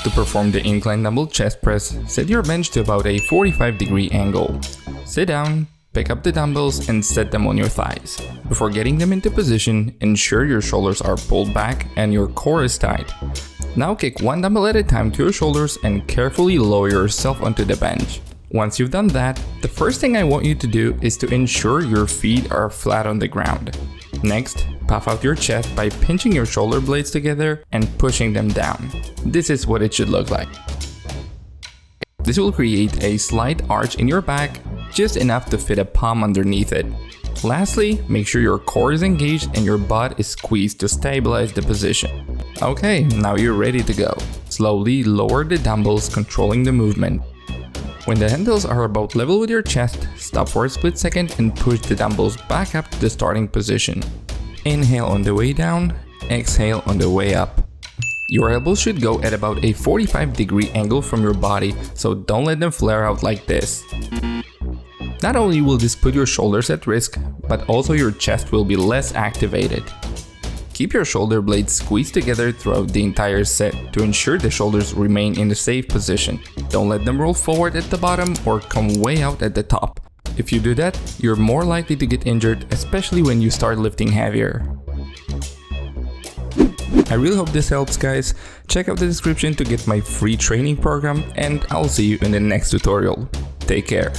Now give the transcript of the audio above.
To perform the incline dumbbell chest press, set your bench to about a 45-degree angle. Sit down, pick up the dumbbells and set them on your thighs. Before getting them into position, ensure your shoulders are pulled back and your core is tight. Now kick one dumbbell at a time to your shoulders and carefully lower yourself onto the bench. Once you've done that, the first thing I want you to do is to ensure your feet are flat on the ground. Next, puff out your chest by pinching your shoulder blades together and pushing them down. This is what it should look like. This will create a slight arch in your back, just enough to fit a palm underneath it. Lastly, make sure your core is engaged and your butt is squeezed to stabilize the position. Okay, now you're ready to go. Slowly lower the dumbbells, controlling the movement. When the handles are about level with your chest, stop for a split second and push the dumbbells back up to the starting position. Inhale on the way down, exhale on the way up. Your elbows should go at about a 45-degree angle from your body, so don't let them flare out like this. Not only will this put your shoulders at risk, but also your chest will be less activated. Keep your shoulder blades squeezed together throughout the entire set to ensure the shoulders remain in a safe position. Don't let them roll forward at the bottom or come way out at the top. If you do that, you're more likely to get injured, especially when you start lifting heavier. I really hope this helps, guys. Check out the description to get my free training program, and I'll see you in the next tutorial. Take care.